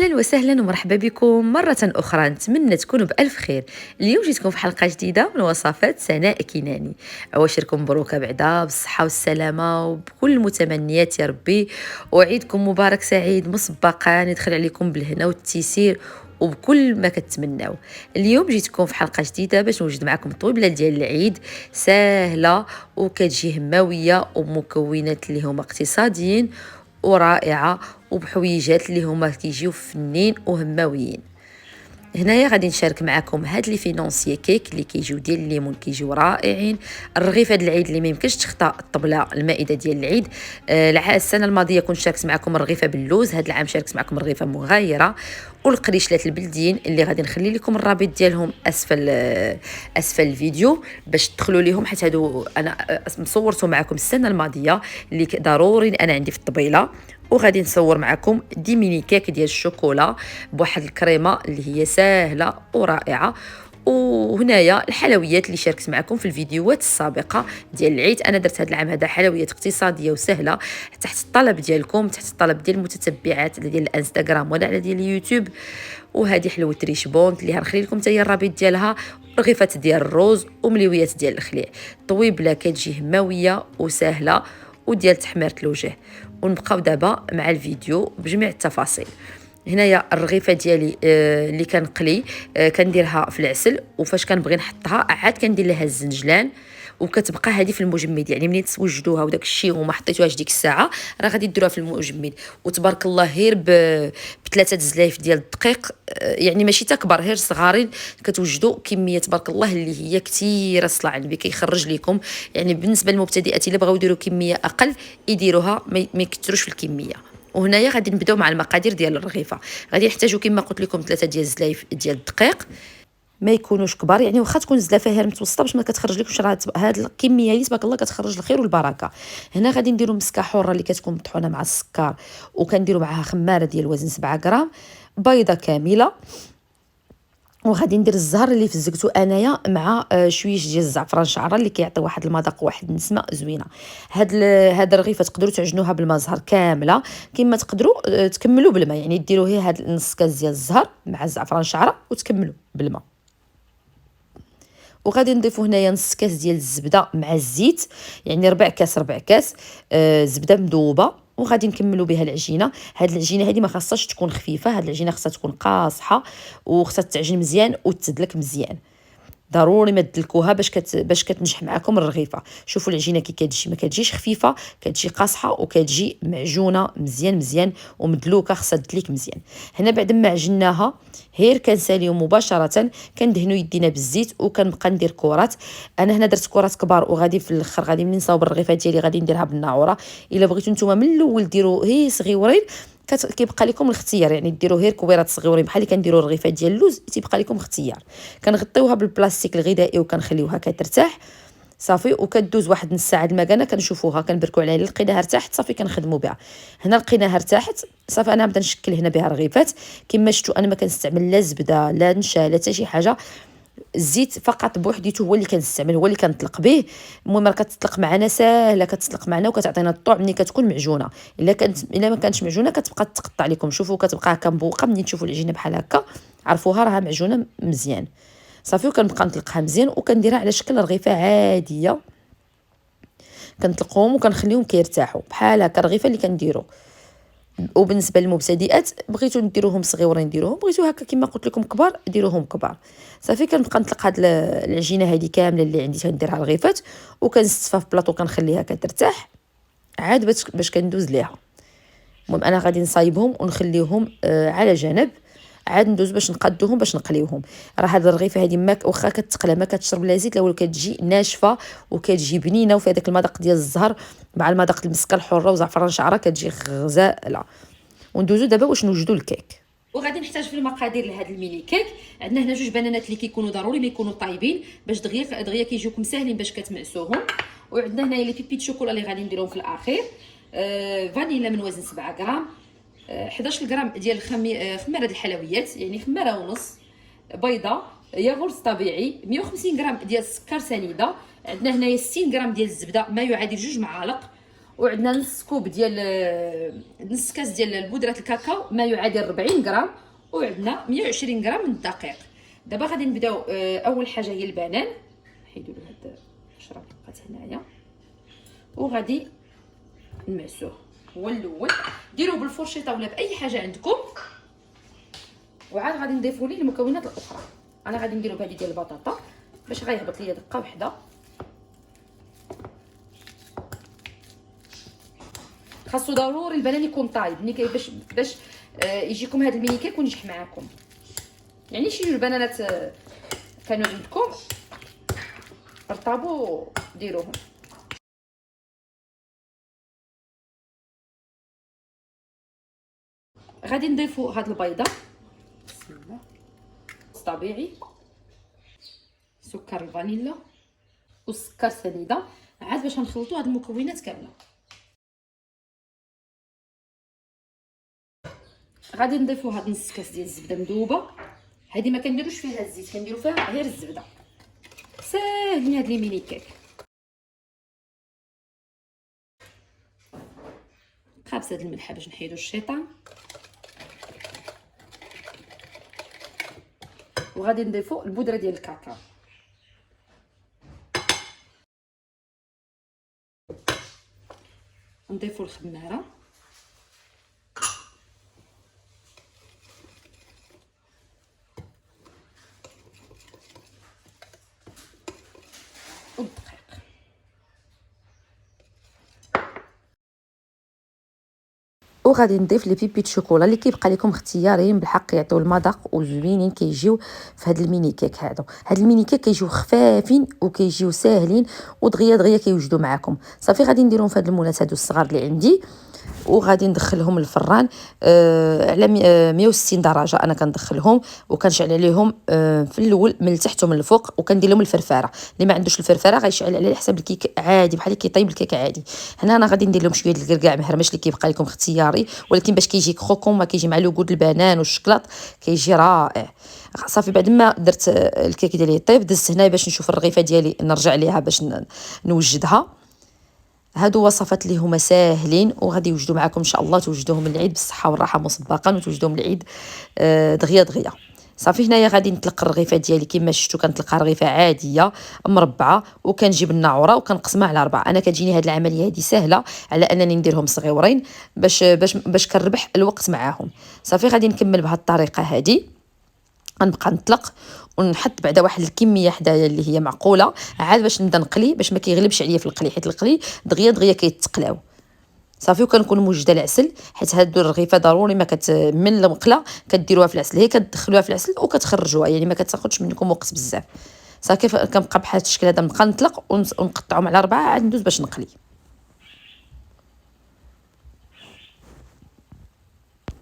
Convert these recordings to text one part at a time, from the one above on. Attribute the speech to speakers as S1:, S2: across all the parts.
S1: اهلا وسهلا ومرحبا بكم مره اخرى. نتمنى تكونوا بالف خير. اليوم جيتكم في حلقه جديده من وصفات سناء كناني. عواشركم مبروكه بعدا بالصحه والسلامه وبكل المتمنيات يا ربي، وعيدكم مبارك سعيد مسبقا يدخل عليكم بالهنا والتيسير وبكل ما كتمناو. اليوم جيتكم في حلقه جديده باش نوجد معكم الطويبله ديال العيد سهله وكتجي هماويه ومكونات اللي هما اقتصاديين ورائعه وبحويجات اللي هما كيجيو فنين وهماويين. هنايا غادي نشارك معكم هاد لي فينونسيي كيك اللي كيجيو ديال الليمون، كيجيو رائعين. الرغيف هاد العيد اللي ما يمكنش تخطى الطبله المائده ديال العيد. السنه الماضيه كنت شاركت معكم الرغيفه باللوز، هاد العام شاركت معكم الرغيفه مغايره والقريشلات البلديين اللي غادي نخلي لكم الرابط ديالهم اسفل الفيديو باش تدخلوا ليهم، حيت هادو انا مصورته معكم السنه الماضيه اللي ضروري انا عندي في الطبيله. وغادي نصور معكم دي ميني كيك ديال الشوكولا بواحد الكريمه اللي هي سهله ورائعه. وهنايا الحلويات اللي شاركت معكم في الفيديوهات السابقه ديال العيد. انا درت هذا العام هذا حلويات اقتصاديه وسهله تحت الطلب ديالكم، تحت الطلب ديال المتتبعات ديال الانستغرام ولا ديال اليوتيوب. وهذه حلوه ريش بونت اللي غنخلي لكم حتى هي الرابط ديالها، رغيفات ديال الروز ومليويات ديال الخليع. طويبله كتجي هماويه وسهله وديال تحميره الوجه. ونبقاو دابا مع الفيديو بجميع التفاصيل. هنايا الرغيفه ديالي اللي كنقلي كنديرها في العسل، وفاش كنبغي نحطها عاد كندير لها الزنجلان وكتبقى هذه في المجمد. يعني منين توجدوها وداك الشيء وما حطيتوهاش ديك الساعه راه غادي ديروها في المجمد. وتبارك الله غير بثلاثه زلايف ديال الدقيق، يعني ماشي تكبر غير صغارين، كتوجدوا كميه تبارك الله اللي هي كثيره صلاه على النبي كيخرج لكم. يعني بالنسبه للمبتدئات اللي بغاو يديروا كميه اقل يديروها، ما يكثروش في الكميه. وهنايا غادي نبداو مع المقادير ديال الرغيفه. غادي نحتاجوا كما قلت لكم 3 ديال الزلايف ديال الدقيق، ما يكونوش كبار، يعني واخا تكون الزلافه غير متوسطه باش ما كتخرج لكمش هاد الكميه هي تبارك الله كتخرج الخير والبركه. هنا غادي نديروا مسكه حره اللي كتكون مطحونه مع السكر، وكنديروا معها خماره ديال وزن 7 غرام، بيضه كامله، وغادي ندير الزهر اللي فزقته انايا مع شويش ديال الزعفران شعره اللي كيعطي واحد المذاق واحد النسمه زوينه. هاد الرغيفه تقدروا تعجنوها بالماء زهر كامله، كما تقدروا تكملوا بالماء، يعني ديروا هي هاد نص كاس ديال الزهر مع الزعفران شعره وتكملوا بالماء. وغادي نضيفوا هنايا نص كاس ديال الزبده مع الزيت، يعني ربع كاس زبده مذوبه، وغادي نكملوا بها العجينه. هاد العجينه هذه ما خاصهاش تكون خفيفه، هاد العجينه خاصها تكون قاصحه وخاصها تعجن مزيان وتدلك مزيان. ضروري ما تدلكوها باش كتنجح معكم الرغيفه. شوفوا العجينه كي كتجي، ما كتجيش خفيفه، كتجي قاصحه وكتجي معجونه مزيان ومدلوكه، خاصها تدليك مزيان. هنا بعد ما عجناها غير كنساليو مباشره، كندهنو يدينا بالزيت وكنبقى ندير كرات. انا هنا درت كرات كبار، وغادي في الاخر غادي منين نصاوب الرغيفه ديالي غادي نديرها بالناعوره. الا بغيتو نتوما من الاول ديروا هي صغيورين كيبقى لكم الاختيار، يعني ديروا غير كبيرات صغيورين بحال اللي كنديروا الرغيفه ديال اللوز، تيبقى لكم اختيار. كنغطيوها بالبلاستيك الغذائي وكنخليوها كترتاح صافي، وكدوز واحد نص ساعه المكانه كنشوفوها كنبركوا عليها. لقيناها ارتاحت صافي كنخدموا بها. هنا لقيناها ارتاحت صافي، انا نبدا نشكل هنا بها رغيفات. كما شفتوا انا ما كنستعمل لا زبده لا نشا لا حتى شي حاجه، الزيت فقط بوحديته هو اللي كنستعمل، هو اللي كنطلق به. المهم راه كتطلق معنا ساهله، كتطلق معنا وكتعطينا الطعم ملي كتكون معجونه. الا ما كانتش معجونه كتبقى تقطع لكم. شوفوا كتبقى هكا مبوقه، منين تشوفوا العجينه بحال هكا عرفوها راها معجونه مزيان صافي. وكنبقى نطلقها مزيان وكنديرها على شكل رغيفه عاديه، كنطلقهم وكنخليهم كيرتاحوا بحال هكا الرغيفه اللي كنديروا. وبالنسبه للمبتدئات بغيتو ديروهم صغيورين ديروهم، بغيتو هكا كما قلت لكم كبار ديروهم كبار صافي. كنبقى نطلق هاد العجينه هذه كامله اللي عندي كنديرها الرغيفات، وكنستفها في بلاطو كنخليها كترتاح عاد باش كندوز ليها. المهم انا غادي نصايبهم ونخليهم على جنب، عاد ندوز باش نقادوهم باش نقليوهم. راه هاد الرغيفه هذه ما واخا كتقلى ما كتشرب لا زيت لا والو، كتجي ناشفه وكتجي بنينه، وفي هذاك المذاق ديال الزهر مع المذاق المسكه الحره وزعفران شعره كتجي غزاله. وندوزو دابا واش نوجدوا الكيك. وغادي نحتاج في المقادير لهذا الميني كيك. عندنا هنا 2 بنانات اللي كيكونوا ضروري ما يكونوا طايبين باش دغيا كيجيوكم ساهلين باش كتمعسوهم. وعندنا هنايا لي بيبي شوكولا اللي غادي نديرهم في الاخير. فانيلا من وزن 7 غرام، 11 غرام ديال خميره الحلويات يعني خماره ونص، بيضه، ياغورت طبيعي، 150 غرام ديال السكر سنيده. عندنا هنايا 60 غرام ديال الزبده ما يعادل 2 معالق، وعندنا نص كوب ديال نص كاس ديال البودره الكاكاو ما يعادل 40 غرام، وعندنا 120 غرام من الدقيق. دابا غادي نبداو. اول حاجه هي البنان، نحيدوا له هاد القشره اللي بقات هنايا، وغادي نمعسوه. هو الاول ديروه بالفرشيطه ولا باي حاجه عندكم، وعاد غادي نضيفوا ليه المكونات الاخرى. انا غادي نديرو بهذه ديال البطاطا باش غيهبط ليا دقه وحده. خاصو ضروري البنان يكون طايب ملي باش يجيكم هذا الميني كيك ونجح معاكم. يعني شيلوا البنانات كانوا عندكم رطابو ديروهم. غادي نضيفوا هاد البيضه، بسم الله، طبيعي، سكر الفانيلا والسكر سنيده، عاد باش نخلطوا هاد المكونات كامله. غادي نضيفوا هاد نص كاس ديال الزبده مذوبه، هذه ما كنديروش فيها الزيت، كنديروا فيها غير الزبده. ساهلين هاد لي ميني كيك. خابزه الملح باش نحيدوا الشيطان، وغادي نضيفوا البودره ديال الكاكاو. نضيفوا الخماره، والدقيق. وغادي نضيف لي بيبي شوكولا اللي كيبقى لكم اختياريين بالحق، يعطيو المذاق وزوينين كيجيو في هاد الميني كيك. هاد الميني كيك كيجيو خفافين وكيجيو ساهلين ودغيا دغيا كيوجدوا معاكم. صافي غادي نديرهم في هاد المولات هادو الصغار اللي عندي، وغادي ندخلهم الفران على 160 درجه. انا كندخلهم وكنشعل عليهم في الاول من التحت ومن الفوق، وكندير لهم الفرفره. اللي ما عندوش الفرفره غيشعل عليه حسب الكيك عادي، بحال كيطيب الكيك عادي. هنا انا غادي ندير لهم شويه ديال الكركاع مهرمش اللي كيبقى لكم اختياري، ولكن باش كيجي كروكون ما كيجي مع لوغود البنان والشكلاط كيجي رائع. صافي بعد ما درت الكيك ديالي يطيب، دزت هنا باش نشوف الرغيفه ديالي نرجع ليها باش نوجدها. هادو وصفات اللي هما ساهلين وغادي يوجدوا معكم ان شاء الله، توجدوهم العيد بالصحه والراحه مسبقا، وتوجدوهم العيد دغيا دغيا. صافي هنايا غادي نطلق الرغيفه ديالي كما شفتوا، كنطلقها رغيفه عاديه مربعه، وكنجيب الناعوره وكنقسمها على 4. انا كتجيني هاد العمليه هذه سهله على انني نديرهم صغيورين باش كنربح الوقت معاهم. صافي غادي نكمل بهذه الطريقه هذه، غنبقى نطلق ونحط بعدا واحد الكميه حدايا اللي هي معقوله، عاد باش نبدا نقلي باش ما كيغلبش عليا في القلي، حيت القلي دغيا دغيا كيتقلاو. صافي وكنكون موجده العسل، حيت هادو الرغيفه ضروري ما من المقله كديروها في العسل، هي كتدخلوها في العسل وكتخرجوها، يعني ما كتاخذش منكم وقت بزاف. صافي كنبقى بحال هاد الشكل هذا، نبقى نطلق ونقطعهم على 4، عاد ندوز باش نقلي.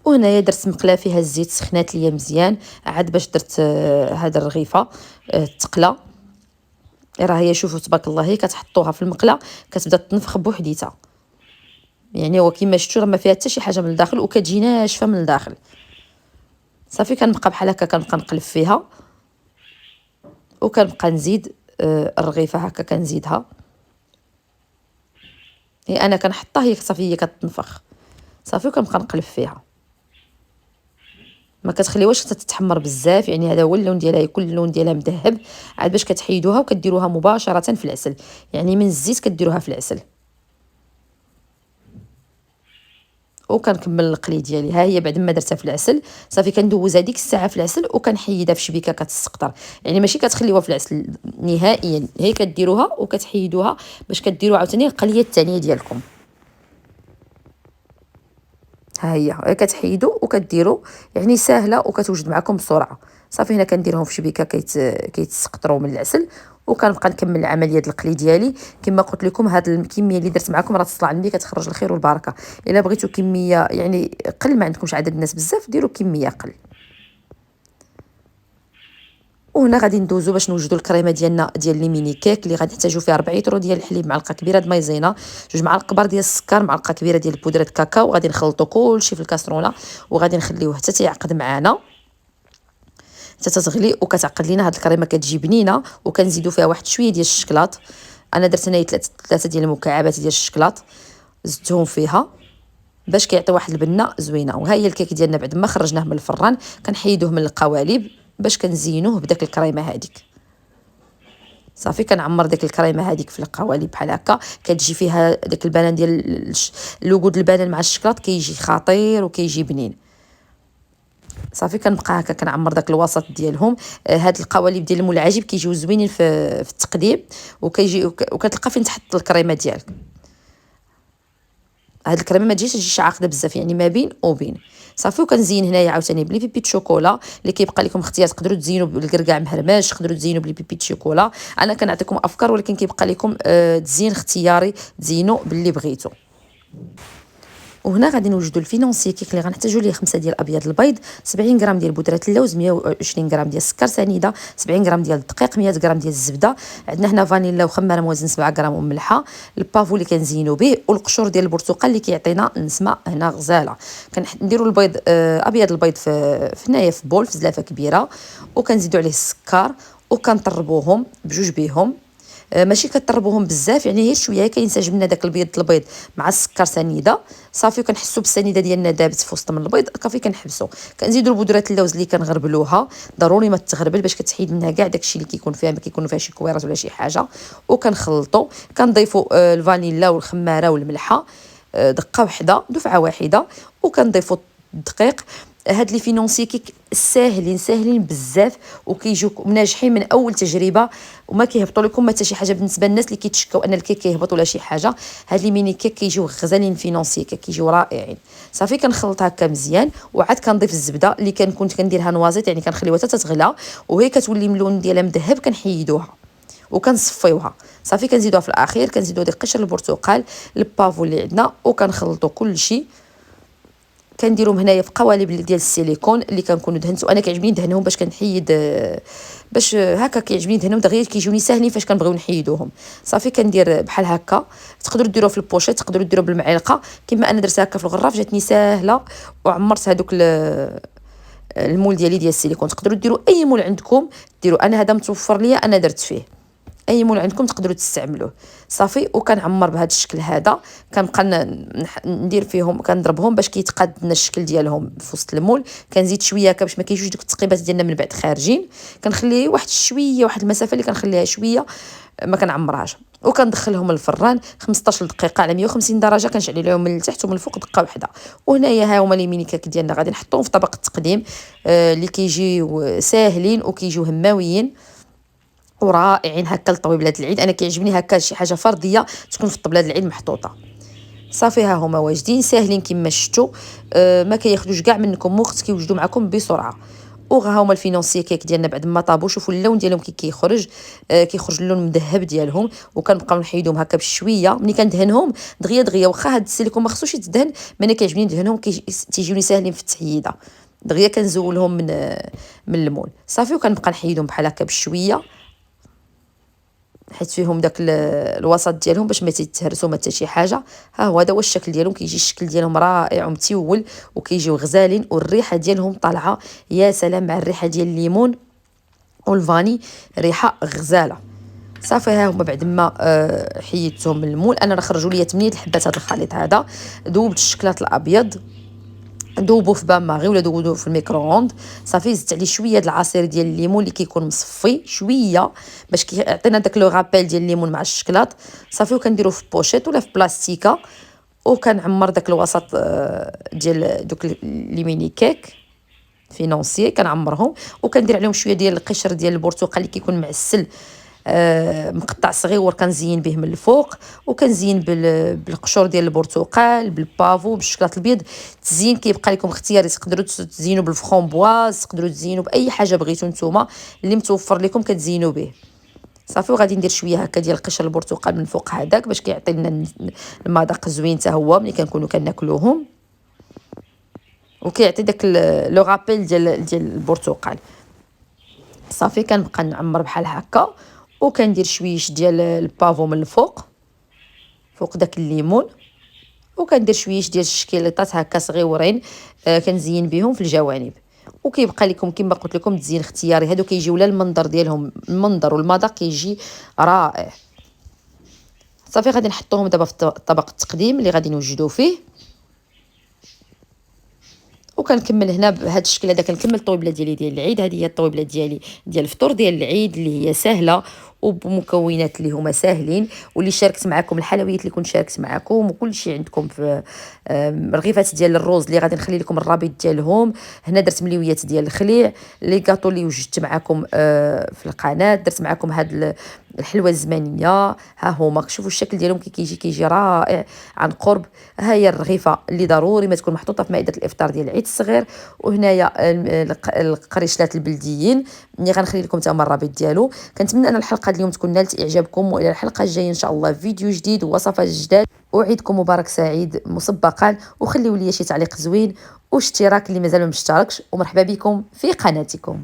S1: وهنايا درت مقله فيها الزيت، سخنات ليا مزيان، عاد باش درت هاد الرغيفه تقلى. راه هي شوفوا تبارك الله، هي كتحطوها في المقله كتبدا تنفخ بوحديتها، يعني هو كما شفتوا راه ما فيها حتى شي حاجه من الداخل وكتجي ناشفه من الداخل. صافي كنبقى بحال هكا كنبقى نقلب فيها، وكنبقى نزيد الرغيفه هكا كنزيدها. هي انا كنحطها هي صافي هي كتنفخ. صافي وكنبقى نقلب فيها، ما كتخليوهاش تتحمر بزاف، يعني هذا هو اللون ديالها، يكون اللون ديالها مذهب. عاد باش كتحيدوها وكديروها مباشره في العسل، يعني من الزيت كديروها في العسل. وكنكمل القلي ديالي. ها هي بعد ما درتها في العسل صافي كندوز هذيك الساعه في العسل وكنحيدها في شبيكه كتسقطر، يعني ماشي كتخليوها في العسل نهائيا، هي كديروها وكتحيدوها باش كديروا عاوتاني القليه الثانيه ديالكم. ها هي كتحيدوا وكديروا، يعني ساهله وكتوجد معكم بسرعه. صافي هنا كنديرهم في شبيكه كيتسقطروا من العسل، وكنبقى نكمل العمليه ديال القلي ديالي. كما قلت لكم هاد الكميه اللي درت معكم راه تطلع عندي كتخرج الخير والبركه. الا بغيتوا كميه يعني قل، ما عندكمش عدد الناس بزاف، ديروا كميه قل. وهنا غادي ندوزو باش نوجدوا الكريمه ديالنا ديال لي ميني كيك، اللي غادي نحتاجو فيها 4 لتر ديال الحليب، معلقه كبيره د مايزينا، 2 معالق كبار ديال السكر، معلقه كبيره ديال بودره كاكاو. وغادي نخلطوا كلشي في الكاسرونه وغادي نخليوه حتى تيعقد معنا، حتى تتغلي وكتعقد لينا هاد الكريمه. كتجي بنينه وكنزيدوا فيها واحد شويه ديال الشكلاط. انا درت هنايا 3 ديال المكعبات ديال الشكلاط. زدتهم فيها باش كيعطي واحد البنه زوينه. وها هي الكيك ديالنا بعد ما خرجناه من الفران كنحيدوه من القوالب باش كنزينوه بداك الكريمه هذيك. صافي كنعمر ديك الكريمه هذيك في القوالب بحال هكا، كتجي فيها داك البنان ديال الوجود البنان مع الشكلاط كيجي خطير وكيجي بنين. صافي كنبقى هكا كنعمر داك الوسط ديالهم. هاد القوالب ديال المول العجيب كيجيو زوينين في التقديم، وكتلقى فين تحط الكريمه ديالك. هاد الكريمه ما تجيش عاقده بزاف، يعني ما بين وبين. صافي وكنزين هنايا عاوتاني بلي بيبي شوكولا اللي كيبقى لكم اختيار، تقدروا تزينوا بالكركاع مهرماش، تقدروا تزينوا بلي بيبي شوكولا. انا كنعطيكم افكار ولكن كيبقى لكم تزيين اختياري، تزينوا باللي بغيتو. وهنا غادي نوجدوا الفينونسي كيك اللي غنحتاجوا ليه 5 ديال ابيض البيض، 70 غرام ديال بودره اللوز، 120 غرام ديال السكر سنيده، 70 غرام ديال الدقيق، 100 غرام ديال الزبده، عندنا هنا فانيلا وخماره موازن 7 غرام وملحه، البافو اللي كنزينوا به، والقشور ديال البرتقال اللي كيعطينا نسمه هنا غزاله. كنديروا البيض ابيض البيض في هنايا في بول في زلافه كبيره، وكنزيدوا عليه السكر وكنطربوهم بجوج بيهم. ماشي كطربوهم بزاف، يعني غير شويه كينسجم لنا داك البيض مع السكر سنيده. صافي وكنحسوا بالسنيده ديالنا دابت في وسط من البيض، صافي كنحبسوا. كنزيدوا البودره اللوز اللي كنغربلوها، ضروري ما تغربل باش كتحيد منها كاع داكشي اللي كيكون فيها، ما كيكونوا فيها شي كويرات ولا شي حاجه. وكنخلطوا، كنضيفوا الفانيلا والخماره والملحه، دقه واحده دفعه واحده، وكنضيفوا الدقيق. هاد لي فينونسي كيك ساهلين بزاف، وكيجيو ناجحين من اول تجربه، وما كيهبطوا لكم حتى شي حاجه. بالنسبه للناس اللي كيتشكاو ان الكيك كيهبط ولا شي حاجه، هاد لي ميني كيك كيجيو غزالين فينونسي كيك، كيجيو رائعين. صافي كنخلط هكا مزيان، وعاد كنضيف الزبده اللي كنت كنديرها نوازيط، يعني كنخليوها حتى تتغلى، وهي كتولي من اللون ديالها مذهب كنحيدوها وكنصفيوها. صافي كنزيدوها في الاخير، كنزيدوا ديك قشر البرتقال، البافو اللي عندنا، وكنخلطوا كلشي. كنديرهم هنايا في قوالب ديال السيليكون اللي كنكونوا دهنت، وانا كيعجبني ندهنهم باش كنحيد، باش هكا كيعجبني ندهنهم دغيا كيجوني ساهلين فاش كنبغيو نحيدوهم. صافي كندير بحال هكا، تقدروا ديروه في البوشيط، تقدروا ديروه بالمعلقه كما انا درتها هكا في الغراف، جاتني ساهله وعمرت هذوك المول ديالي ديال السيليكون. تقدروا ديروا اي مول عندكم ديروا، انا هذا متوفر ليا انا درت فيه، اي مول عندكم تقدروا تستعملوه. صافي وكنعمر بهذا الشكل هذا، كنبقى ندير فيهم، كنضربهم باش كيتقاد لنا الشكل ديالهم في وسط المول. كنزيد شويه هكا باش ما كيجيوش دوك التقيبات ديالنا من بعد خارجين، كنخليه واحد شويه، واحد المسافه اللي كنخليها شويه، ما كنعمرهاش. وكندخلهم الفران 15 دقيقه على 150 درجه، كنشعل عليهم من التحت ومن الفوق دقه واحده. وهنايا ها هما لي ميني كاك ديالنا غادي نحطوهم في طبق التقديم، اللي كيجيو ساهلين وكيجيو هماويين ورائعين هكا لطويبلات العيد. انا كيعجبني هكا شي حاجه فرديه تكون في طبلات العيد محطوطه. صافي ها هما واجدين ساهلين كما شفتوا، ما كياخذوش كاع منكم وقت، كيوجدوا معكم بسرعه. وها هما الفينونسي كيك ديالنا بعد ما طابوا، شوفوا اللون ديالهم كيخرج، كيخرج اللون المذهب ديالهم. وكنبقاو نحيدهم هكا بشويه، ملي كندهنهم دغيا واخا هاد السيليكون ما خصوش يتدهن، ما انا كيعجبني ندهنهم تيجيوني ساهلين في التحييده، دغيا كنزولهم من المول. صافي وكنبقى نحيدهم بحال هكا بشويه، حيت فيهم داك الوسط ديالهم باش ما تيتهرسوا ما حتى شي حاجه. ها هو هذا هو الشكل ديالهم، كيجي الشكل ديالهم رائع ومتيول، وكيجيو غزالين، والريحه ديالهم طالعه يا سلام مع الريحه ديال الليمون والفاني، ريحه غزاله. صافي ها هما بعد ما حيدتهم من المول، انا راه خرجوا لي 8 الحبات هذا الخليط هذا. ذوبت الشكلاط الابيض، ذوبوا في بان ماغي ولا ذوبوا في الميكرووند. صافي زدت عليه شويه د العصير ديال الليمون اللي كيكون مصفي شويه باش كيعطينا داك لو غابيل ديال الليمون مع الشكلاط. صافي وكنديروا في بوشيط ولا في بلاستيكه، وكنعمر داك الوسط ديال دوك لي ميني كيك فينونسي، كنعمرهم وكندير عليهم شويه ديال القشر ديال البرتقال اللي كيكون معسل، مقطع صغيور، كنزين به من الفوق. وكنزين بالقشور ديال البرتقال، بالبافو، بالشكلاط البيض. التزيين كيبقى لكم اختياري، تقدروا تزينوا بالفرomboise، تقدروا تزينوا باي حاجه بغيتو نتوما اللي متوفر لكم كتزينوا به. صافي وغادي ندير شويه هكا ديال قشر البرتقال من فوق هذاك باش كيعطي لنا المذاق زوين حتى هو ملي كنكونوا كناكلوهم، وكيعطي داك لو غابيل ديال البرتقال. صافي كنبقى نعمر بحال هكا، وكندير شويش ديال البافو من الفوق فوق داك الليمون، وكندير شويش ديال الشكيليطات هكا صغيورين، كنزين بهم في الجوانب. وكيبقى لكم كما قلت لكم تزيين اختياري، هادو كيجيو لا المنظر ديالهم، المنظر والمذاق كيجي رائع. صافي غادي نحطوهم دابا في طبق التقديم اللي غادي نوجدوه فيه. وكنكمل هنا بهذا الشكل هذا، كنكمل الطويبله ديالي ديال العيد. هذه هي الطويبله ديالي ديال الفطور ديال العيد اللي هي سهله وبمكونات اللي هما ساهلين، واللي شاركت معكم الحلويات اللي كنت شاركت معكم وكل شيء عندكم في رغيفات ديال الروز اللي غادي نخلي لكم الرابط ديالهم. هنا درت مليويات ديال الخليع، لي كاطو اللي وجدت معكم في القناه، درت معكم هاد الحلوه الزمانيه. ها هما شوفوا الشكل ديالهم كيجي رائع عن قرب. ها هي الرغيفه اللي ضروري ما تكون محطوطه في مائده الافطار ديال العيد الصغير. وهنايا القريشلات البلديين اللي غنخلي لكم حتى هما الرابط ديالو. كنتمنى ان الحلقه اليوم تكون نالت اعجابكم، والى الحلقه الجايه ان شاء الله فيديو جديد ووصفات جداد. وعيدكم مبارك سعيد مسبقا، وخليوا لي شي تعليق زوين واشتراك اللي مازال ما مشتركش، ومرحبا بكم في قناتكم.